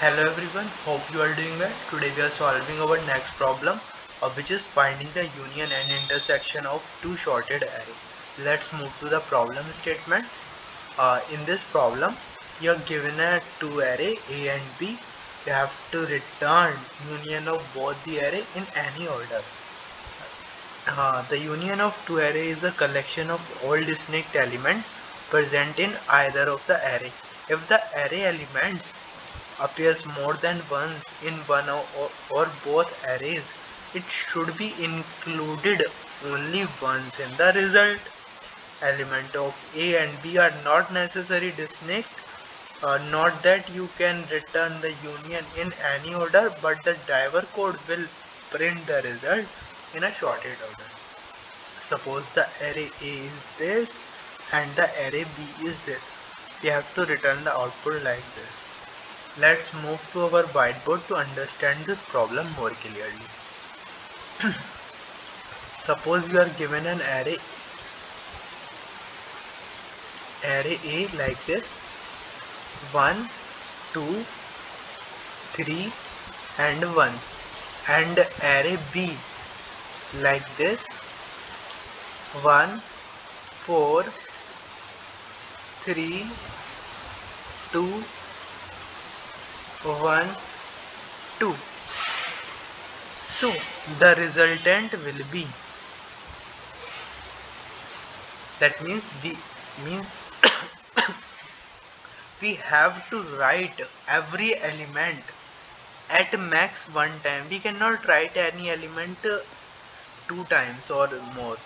Hello everyone, hope you are doing well. Today we are solving our next problem, which is finding the union and intersection of two shorted array. Let's move to the problem statement. In this problem, you are given a two array A and B. You have to return union of both the array in any order. The union of two array is a collection of all distinct elements present in either of the array. If the array elements appears more than once in one or both arrays, it should be included only once in the result. Element of A and B are not necessarily distinct, not that you can return the union in any order, but the driver code will print the result in a sorted order. Suppose the array A is this and the array B is this. We have to return the output like this. Let's move to our whiteboard to understand this problem more clearly. Suppose you are given an array A like this: 1, 2, 3 and 1, and array B like this: 1, 4, 3, 2, 1, 2. So the resultant will be, that means we have to write every element at max one time. We cannot write any element two times or more.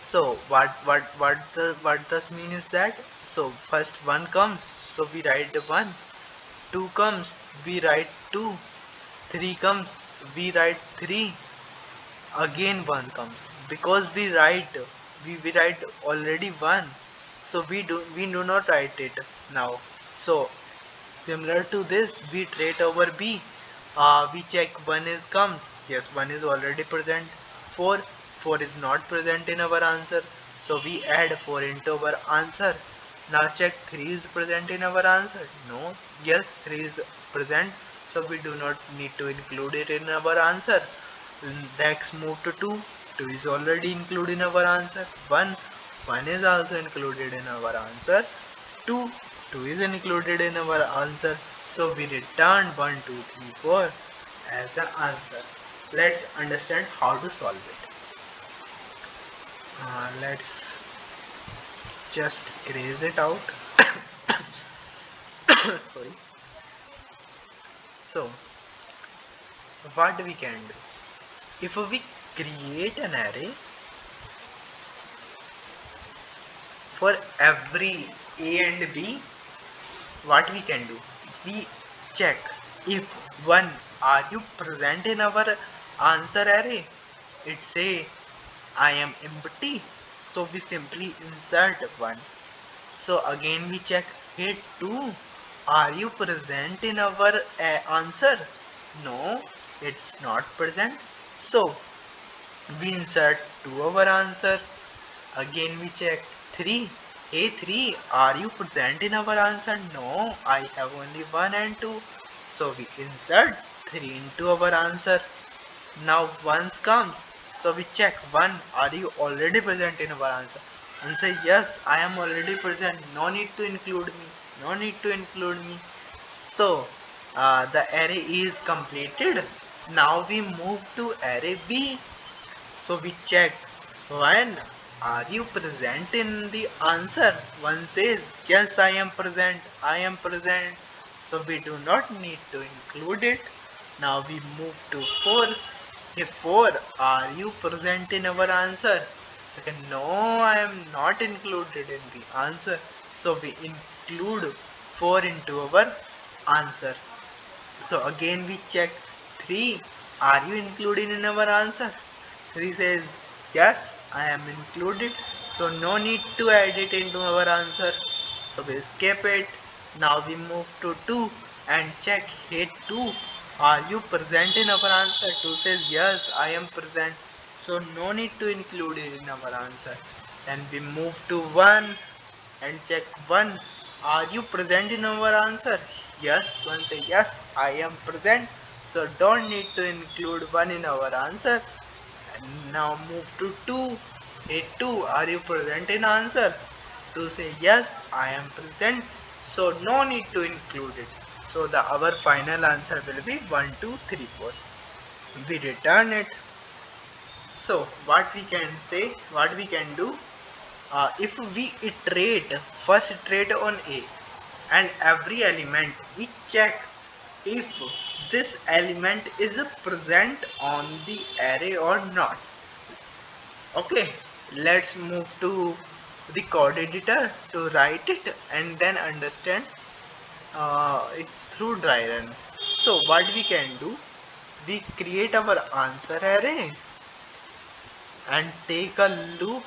So what this mean is that, so first 1 comes, so we write 1, 2 comes, we write 2, 3 comes, we write 3, again 1 comes, because we write already 1, so we do not write it now. So similar to this, we iterate over B. We check 1 is comes, yes, 1 is already present. 4 is not present in our answer, so we add 4 into our answer. Now check 3 is present in our answer. No, yes, 3 is present, so we do not need to include it in our answer. Next move to 2. 2 is already included in our answer. 1 is also included in our answer. 2 is included in our answer. So we return 1, 2, 3, 4 as the answer. Let's understand how to solve it. Let's just erase it out. Sorry. So what we can do, if we create an array for every A and B, what we can do, we check if 1, are you present in our answer array? It say I am empty, so we simply insert 1. So again we check, hey 2, are you present in our answer? No, it's not present, so we insert 2 our answer. Again we check 3, hey 3, are you present in our answer? No, I have only 1 and 2, so we insert 3 into our answer. Now 1 comes, so we check 1, are you already present in our answer? And say yes, I am already present, no need to include me. So the array is completed. Now we move to array B. So we check 1, are you present in the answer? 1 says yes, I am present. So we do not need to include it. Now we move to 4. If 4, are you present in our answer? Second, no, I am not included in the answer. So we include 4 into our answer. So again we check 3, are you included in our answer? 3 says yes, I am included, so no need to add it into our answer, so we skip it. Now we move to 2 and check, hey 2, are you present in our answer? 2 says yes, I am present, so no need to include it in our answer. Then we move to 1 and check 1, are you present in our answer? yes, one say yes, I am present. So don't need to include one in our answer. And now move to 2. Hey 2, are you present in answer? 2 say yes, I am present. So no need to include it. So the our final answer will be 1, 2, 3, 4. We return it. So what we can say, what we can do, if we iterate, first iterate on A, and every element we check if this element is present on the array or not. Okay, let's move to the code editor to write it and then understand it through dry run. So what we can do, we create our answer array and take a loop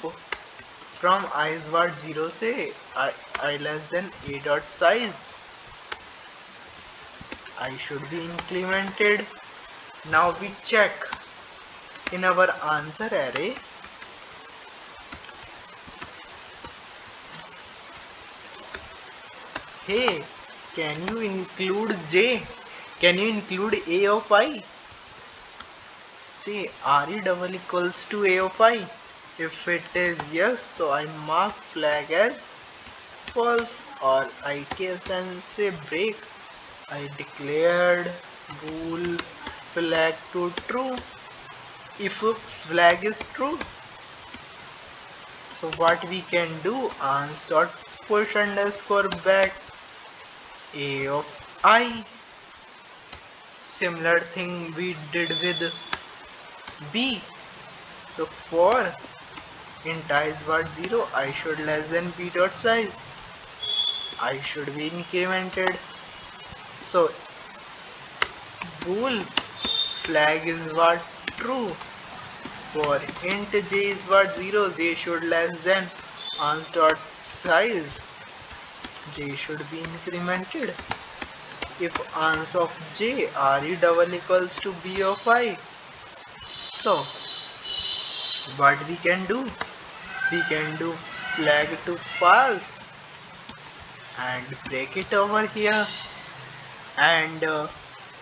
from I is what 0 say I less than a dot size. I should be incremented. Now we check in our answer array. Hey, can you include j? Can you include a of I? Say re double equals to a of I. If it is yes, so I mark flag as false, or I can say break. I declared bool flag to true. If flag is true, so what we can do, ans dot push underscore back a of I. Similar thing we did with b. So for int I is what 0, I should less than b dot size. I should be incremented. So bool flag is what true. For int j is what 0, j should less than ans dot size. J should be incremented. If ans of j re double equals to b of I, so what we can do? We can do flag to false and break it over here, and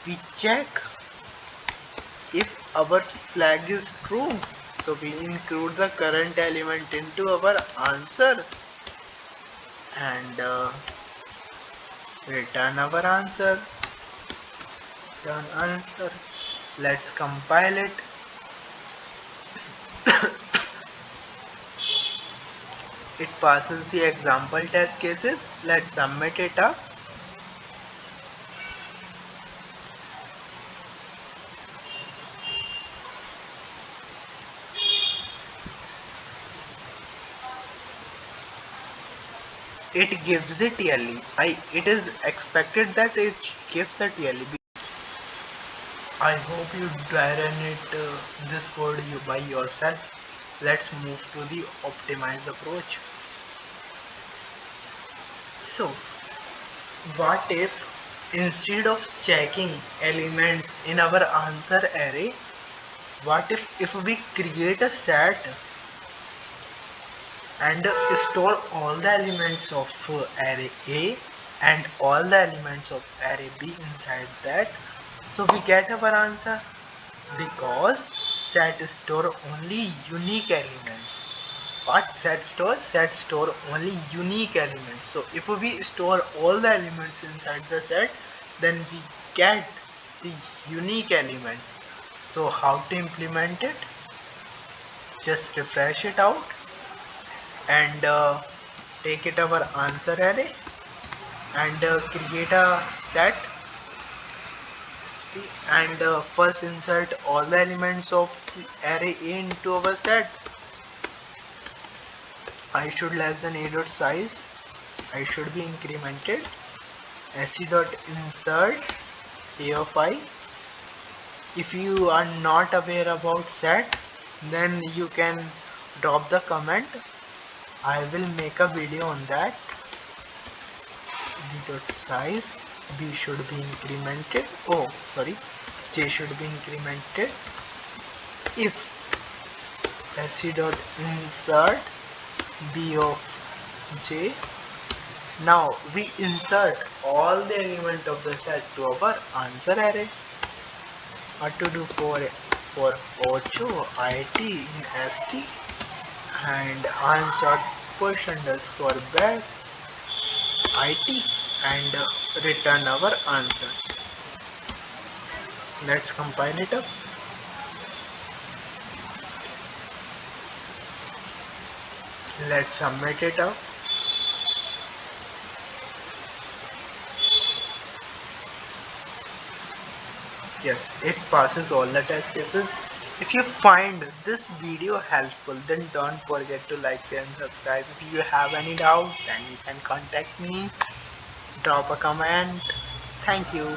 we check if our flag is true, so we include the current element into our answer and return our answer. Let's compile it. It passes the example test cases. Let's submit it up. It gives the TLE. It is expected that it gives a TLE. I hope you dry run it this code by yourself. Let's move to the optimized approach. So what if instead of checking elements in our answer array, what if we create a set and store all the elements of array A and all the elements of array B inside that, so we get our answer, because set store only unique elements. What set store? Set store only unique elements. So if we store all the elements inside the set, then we get the unique element. So how to implement it? Just refresh it out and take it our answer array and create a set and first insert all the elements of the array A into our set. I should less than a dot size. I should be incremented. se dot insert a of I. If you are not aware about set, then you can drop the comment. I will make a video on that. B dot size, B should be incremented. Oh, sorry, J should be incremented. If se dot insert B of J Now we insert all the element of the set to our answer array. What to do for 8 IT in ST and unsort push underscore back IT and return our answer. Let's compile it up. Let's submit it up. Yes, it passes all the test cases. If you find this video helpful, then don't forget to like, share and subscribe. If you have any doubt, then you can contact me, drop a comment. Thank you.